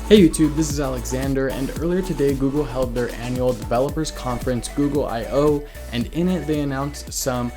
Hey YouTube, this is Alexander, and earlier today Google held their annual developers conference, Google I/O, and in it they announced some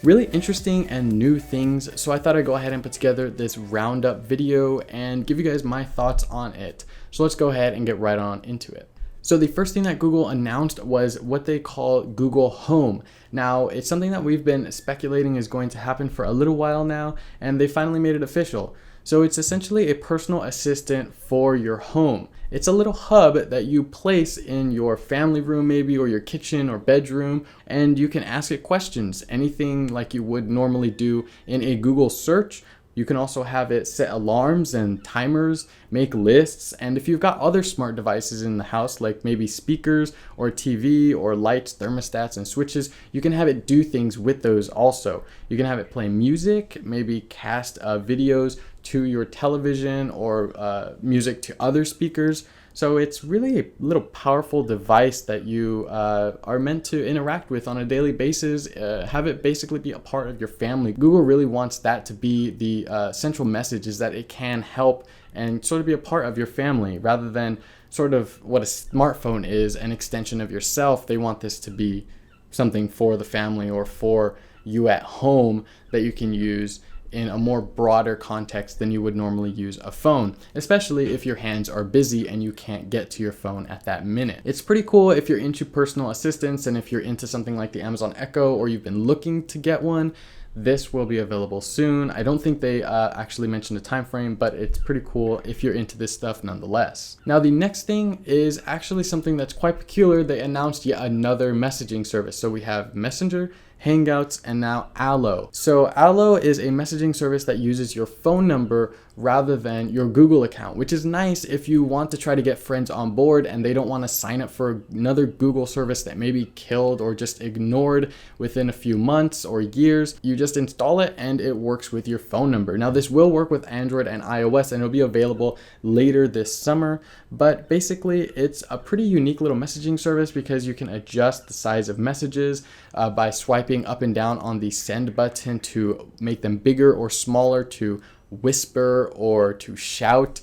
really interesting and new things. So I thought I'd go ahead and put together this roundup video and give you guys my thoughts on it. So let's go ahead and get right on into it. So the first thing that Google announced was what they call Google Home. Now, it's something that we've been speculating is going to happen for a little while now, and they finally made it official. So it's essentially a personal assistant for your home. It's a little hub that you place in your family room maybe, or your kitchen or bedroom, and you can ask it questions, anything like you would normally do in a Google search. You can also have it set alarms and timers, make lists, and if you've got other smart devices in the house, like maybe speakers or TV or lights, thermostats, and switches, you can have it do things with those also. You can have it play music, maybe cast videos to your television or music to other speakers. So it's really a little powerful device that you are meant to interact with on a daily basis, have it basically be a part of your family. Google really wants that to be the central message, is that it can help and sort of be a part of your family rather than sort of what a smartphone is, an extension of yourself. They want this to be something for the family or for you at home that you can use in a more broader context than you would normally use a phone, especially if your hands are busy and you can't get to your phone at that minute. It's pretty cool if you're into personal assistants and if you're into something like the Amazon Echo or you've been looking to get one. This will be available soon. I don't think they actually mentioned a time frame, but it's pretty cool if you're into this stuff nonetheless. Now, the next thing is actually something that's quite peculiar. They announced yet another messaging service. So we have Messenger, Hangouts, and now Allo. So Allo is a messaging service that uses your phone number rather than your Google account, which is nice if you want to try to get friends on board and they don't want to sign up for another Google service that may be killed or just ignored within a few months or years. You just install it and it works with your phone number. Now, this will work with Android and iOS and it'll be available later this summer, but basically it's a pretty unique little messaging service because you can adjust the size of messages by swiping up and down on the send button to make them bigger or smaller, to whisper or to shout.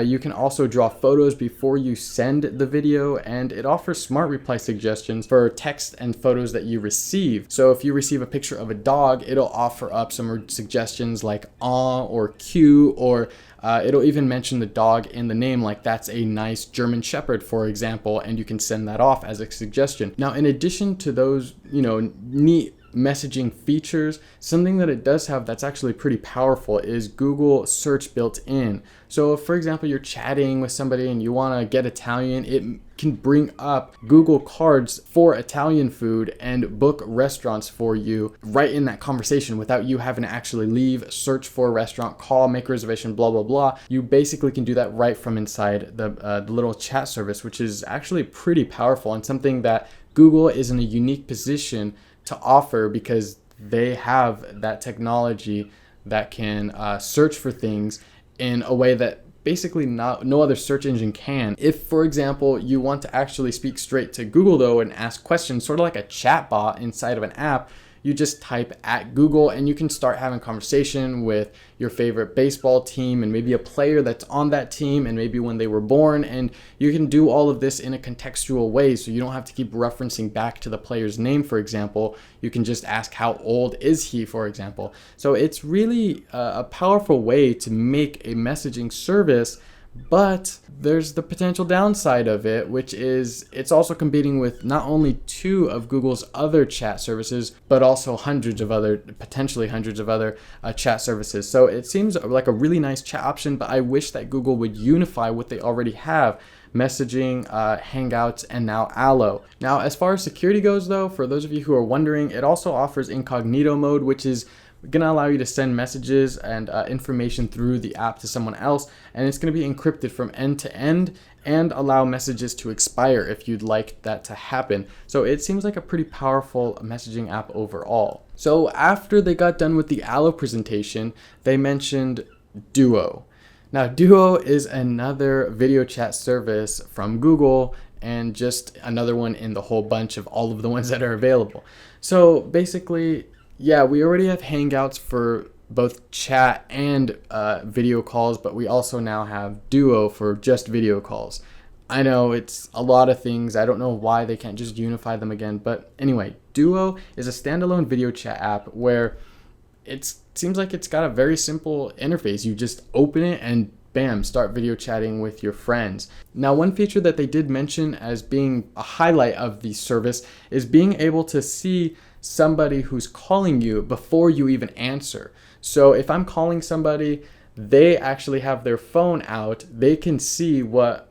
You can also draw photos before you send the video, and it offers smart reply suggestions for text and photos that you receive. So if you receive a picture of a dog, it'll offer up some suggestions like or cute, or it'll even mention the dog in the name, like that's a nice German Shepherd, for example, and you can send that off as a suggestion. Now, in addition to those, neat messaging features, something that it does have that's actually pretty powerful is Google search built in. So if, for example, you're chatting with somebody and you want to get Italian, it can bring up Google cards for Italian food and book restaurants for you right in that conversation without you having to actually leave, search for a restaurant, call, make a reservation, blah, blah, blah. You basically can do that right from inside the little chat service, which is actually pretty powerful and something that Google is in a unique position to offer because they have that technology that can search for things in a way that basically no other search engine can. If, for example, you want to actually speak straight to Google though and ask questions, sort of like a chat bot inside of an app, you just type at Google and you can start having conversation with your favorite baseball team and maybe a player that's on that team and maybe when they were born, and you can do all of this in a contextual way, so you don't have to keep referencing back to the player's name, for example. You can just ask how old is he, for example. So it's really a powerful way to make a messaging service, but there's the potential downside of it, which is it's also competing with not only two of Google's other chat services, but also potentially hundreds of other chat services. So it seems like a really nice chat option, but I wish that Google would unify what they already have: messaging, Hangouts, and now Allo. Now, as far as security goes though, for those of you who are wondering, it also offers incognito mode, which is going to allow you to send messages and information through the app to someone else, and it's going to be encrypted from end to end and allow messages to expire if you'd like that to happen. So it seems like a pretty powerful messaging app overall. So after they got done with the Allo presentation, they mentioned Duo. Now, Duo is another video chat service from Google and just another one in the whole bunch of all of the ones that are available. So basically, yeah, we already have Hangouts for both chat and video calls, but we also now have Duo for just video calls. I know it's a lot of things. I don't know why they can't just unify them again. But anyway, Duo is a standalone video chat app where it seems like it's got a very simple interface. You just open it and bam, start video chatting with your friends. Now, one feature that they did mention as being a highlight of the service is being able to see somebody who's calling you before you even answer. So if I'm calling somebody, they actually have their phone out, they can see what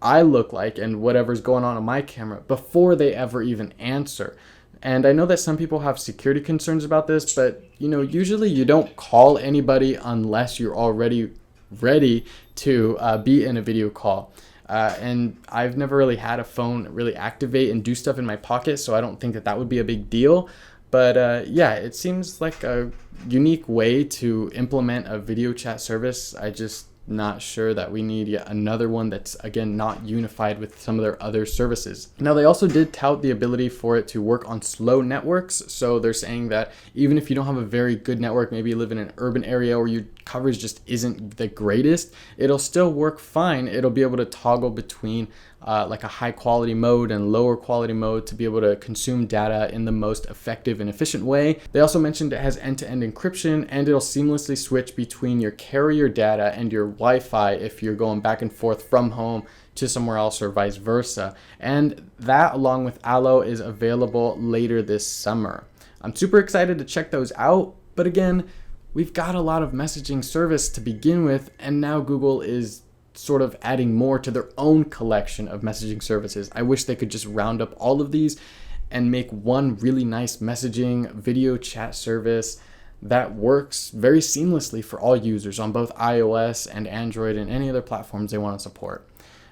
I look like and whatever's going on my camera before they ever even answer. And I know that some people have security concerns about this, but usually you don't call anybody unless you're already ready to be in a video call. And I've never really had a phone really activate and do stuff in my pocket, so I don't think that would be a big deal. But yeah, it seems like a unique way to implement a video chat service. I just not sure that we need yet another one that's, again, not unified with some of their other services. Now, they also did tout the ability for it to work on slow networks. So they're saying that even if you don't have a very good network, maybe you live in an urban area or your coverage just isn't the greatest, it'll still work fine. It'll be able to toggle between like a high quality mode and lower quality mode to be able to consume data in the most effective and efficient way. They also mentioned it has end-to-end encryption, and it'll seamlessly switch between your carrier data and your Wi-Fi if you're going back and forth from home to somewhere else or vice versa. And that, along with Allo, is available later this summer. I'm super excited to check those out, but again, we've got a lot of messaging service to begin with, and now Google is sort of adding more to their own collection of messaging services. I wish they could just round up all of these and make one really nice messaging video chat service that works very seamlessly for all users on both iOS and Android and any other platforms they want to support.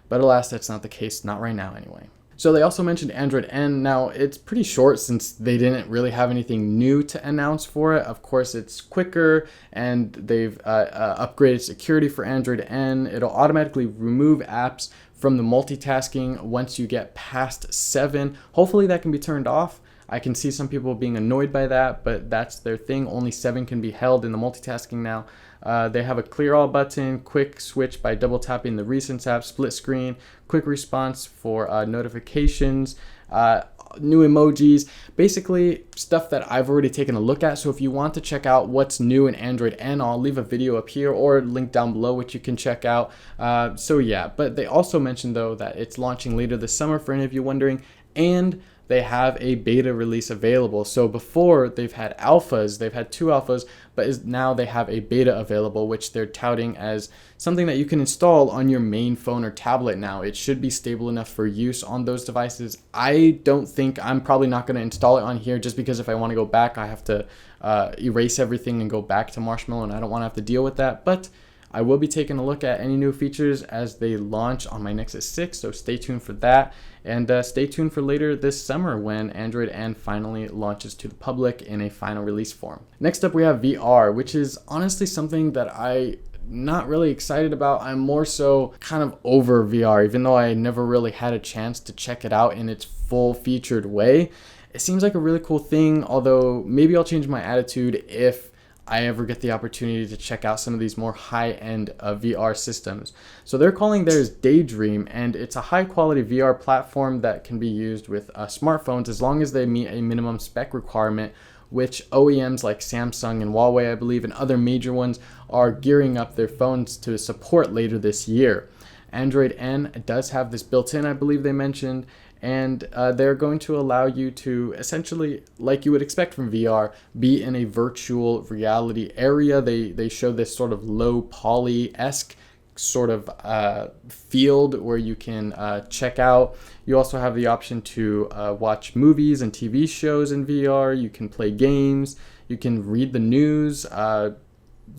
But alas, that's not the case, not right now anyway. So they also mentioned Android N. Now, it's pretty short since they didn't really have anything new to announce for it. Of course, it's quicker, and they've upgraded security for Android N. It'll automatically remove apps from the multitasking once you get past 7. Hopefully that can be turned off. I can see some people being annoyed by that, but that's their thing. Only 7 can be held in the multitasking now. They have a clear all button, quick switch by double tapping the recents app, split screen, quick response for notifications, new emojis, basically stuff that I've already taken a look at. So if you want to check out what's new in Android N, I'll leave a video up here or link down below which you can check out. So yeah, but they also mentioned though that it's launching later this summer for any of you wondering, and they have a beta release available. So before they've had alphas, they've had 2 alphas, but now they have a beta available, which they're touting as something that you can install on your main phone or tablet now. It should be stable enough for use on those devices. I'm probably not going to install it on here just because if I want to go back, I have to erase everything and go back to Marshmallow, and I don't want to have to deal with that. But I will be taking a look at any new features as they launch on my Nexus 6, so stay tuned for that. And stay tuned for later this summer when Android N finally launches to the public in a final release form. Next up, we have VR, which is honestly something that I'm not really excited about. I'm more so kind of over VR, even though I never really had a chance to check it out in its full featured way. It seems like a really cool thing, although maybe I'll change my attitude if I ever get the opportunity to check out some of these more high-end VR systems. So they're calling theirs Daydream, and it's a high-quality VR platform that can be used with smartphones as long as they meet a minimum spec requirement, which OEMs like Samsung and Huawei, I believe, and other major ones are gearing up their phones to support later this year. Android N does have this built in, I believe they mentioned, and they're going to allow you to essentially, like you would expect from VR, be in a virtual reality area. They show this sort of low poly-esque sort of field where you can check out. You also have the option to watch movies and TV shows in VR. You can play games. You can read the news,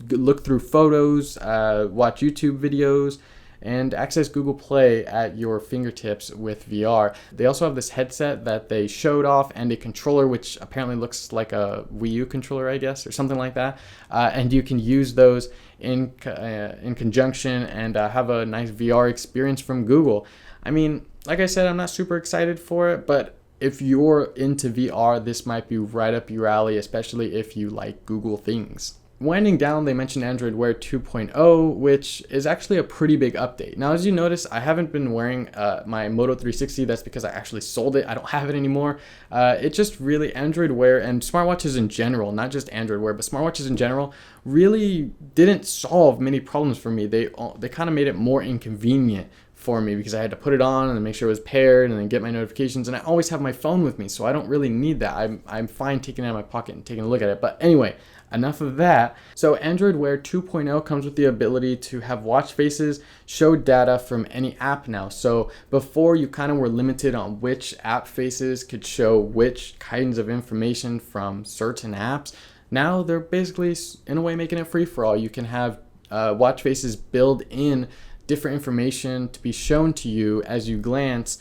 look through photos, watch YouTube videos, and access Google Play at your fingertips with VR. They also have this headset that they showed off and a controller which apparently looks like a Wii U controller, I guess, or something like that. And you can use those in conjunction and have a nice VR experience from Google. I mean, like I said, I'm not super excited for it, but if you're into VR, this might be right up your alley, especially if you like Google things. winding down, they mentioned Android Wear 2.0, which is actually a pretty big update. Now, as you notice, I haven't been wearing my Moto 360. That's because I actually sold it. I don't have it anymore. It just really, Android Wear and smartwatches in general, not just Android Wear, but smartwatches in general, really didn't solve many problems for me. They kind of made it more inconvenient for me because I had to put it on and then make sure it was paired and then get my notifications, and I always have my phone with me, so I don't really need that. I'm fine taking it out of my pocket and taking a look at it. But anyway, enough of that. So Android Wear 2.0 comes with the ability to have watch faces show data from any app now. So before, you kind of were limited on which app faces could show which kinds of information from certain apps. Now they're basically, in a way, making it free for all. You can have watch faces build in different information to be shown to you as you glance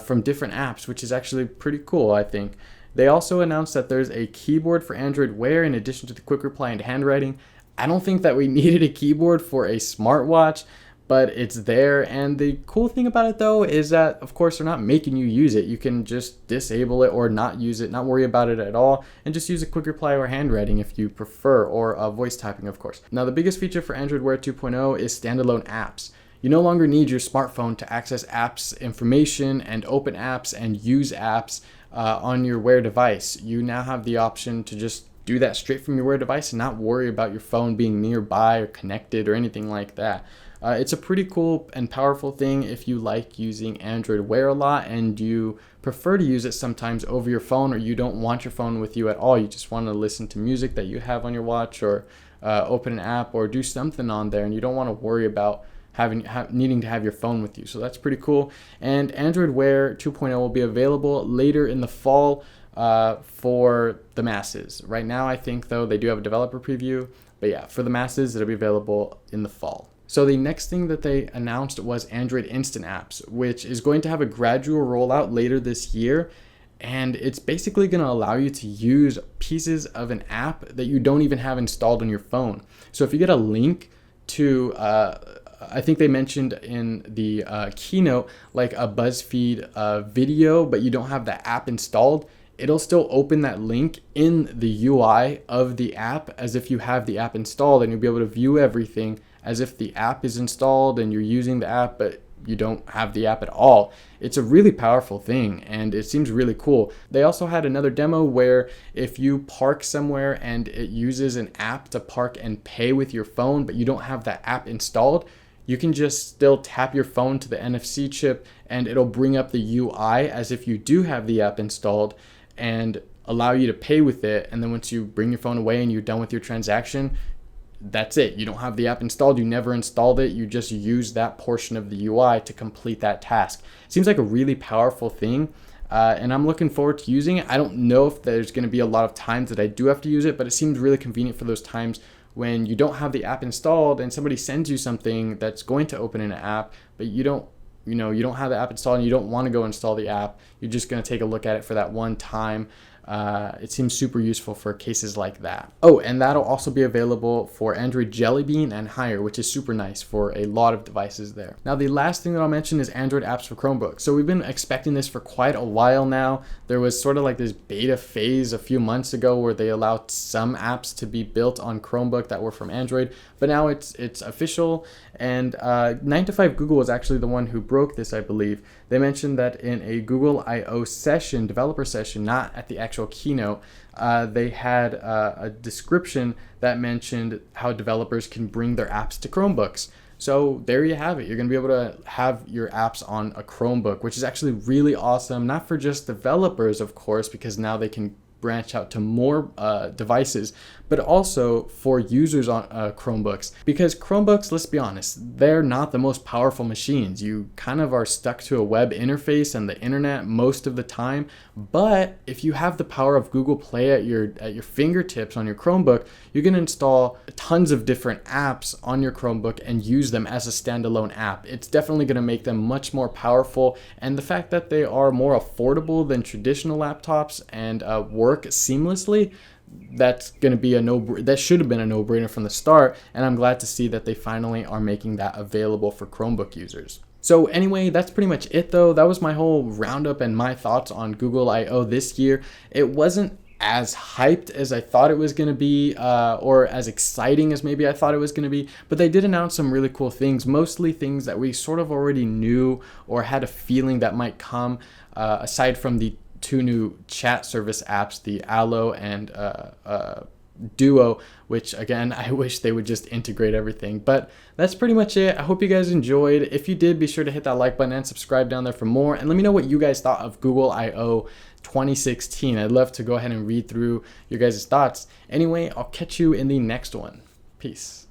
from different apps, which is actually pretty cool, I think. They also announced that there's a keyboard for Android Wear in addition to the quick reply and handwriting. I don't think that we needed a keyboard for a smartwatch, but it's there. And the cool thing about it, though, is that, of course, they're not making you use it. You can just disable it or not use it, not worry about it at all, and just use a quick reply or handwriting if you prefer, or voice typing, of course. Now, the biggest feature for Android Wear 2.0 is standalone apps. You no longer need your smartphone to access apps information and open apps and use apps on your Wear device. You now have the option to just do that straight from your Wear device and not worry about your phone being nearby or connected or anything like that. It's a pretty cool and powerful thing if you like using Android Wear a lot and you prefer to use it sometimes over your phone, or you don't want your phone with you at all. You just want to listen to music that you have on your watch, or open an app or do something on there, and you don't want to worry about needing to have your phone with you. So that's pretty cool. And Android Wear 2.0 will be available later in the fall for the masses. Right now, I think, though, they do have a developer preview, but yeah, for the masses, it'll be available in the fall. So the next thing that they announced was Android Instant Apps, which is going to have a gradual rollout later this year. And it's basically going to allow you to use pieces of an app that you don't even have installed on your phone. So if you get a link to I think they mentioned in the keynote, like a BuzzFeed video, but you don't have the app installed, it'll still open that link in the UI of the app as if you have the app installed, and you'll be able to view everything as if the app is installed and you're using the app, but you don't have the app at all. It's a really powerful thing, and it seems really cool. They also had another demo where if you park somewhere and it uses an app to park and pay with your phone, but you don't have that app installed, you can just still tap your phone to the NFC chip and it'll bring up the UI as if you do have the app installed and allow you to pay with it. And then once you bring your phone away and you're done with your transaction, that's it. You don't have the app installed. You never installed it. You just use that portion of the UI to complete that task. It seems like a really powerful thing. And I'm looking forward to using it. I don't know if there's going to be a lot of times that I do have to use it, but it seems really convenient for those times when you don't have the app installed and somebody sends you something that's going to open in an app, but you don't have the app installed and you don't want to go install the app. You're just going to take a look at it for that one time. It seems super useful for cases like that. Oh, and that'll also be available for Android Jelly Bean and higher, which is super nice for a lot of devices there. Now, the last thing that I'll mention is Android apps for Chromebooks. So we've been expecting this for quite a while now. There was sort of like this beta phase a few months ago where they allowed some apps to be built on Chromebook that were from Android, but now it's official. And 9to5 Google was actually the one who broke this, I believe. They mentioned that in a Google I/O session, developer session, not at the actual keynote, they had a description that mentioned how developers can bring their apps to Chromebooks. So there you have it. You're going to be able to have your apps on a Chromebook, which is actually really awesome, not for just developers, of course, because now they can branch out to more devices, but also for users on Chromebooks. Because Chromebooks, let's be honest, they're not the most powerful machines. You kind of are stuck to a web interface and the internet most of the time. But if you have the power of Google Play at your fingertips on your Chromebook, you can install tons of different apps on your Chromebook and use them as a standalone app. It's definitely going to make them much more powerful. And the fact that they are more affordable than traditional laptops and work seamlessly, that's going to be that should have been a no-brainer from the start, and I'm glad to see that they finally are making that available for Chromebook users. So anyway, that's pretty much it though. That was my whole roundup and my thoughts on Google I/O this year. It wasn't as hyped as I thought it was going to be, or as exciting as maybe I thought it was going to be, but they did announce some really cool things, mostly things that we sort of already knew or had a feeling that might come, aside from the two new chat service apps, the Allo and Duo, which again, I wish they would just integrate everything. But that's pretty much it. I hope you guys enjoyed. If you did, be sure to hit that like button and subscribe down there for more. And let me know what you guys thought of Google I/O 2016. I'd love to go ahead and read through your guys' thoughts. Anyway, I'll catch you in the next one. Peace.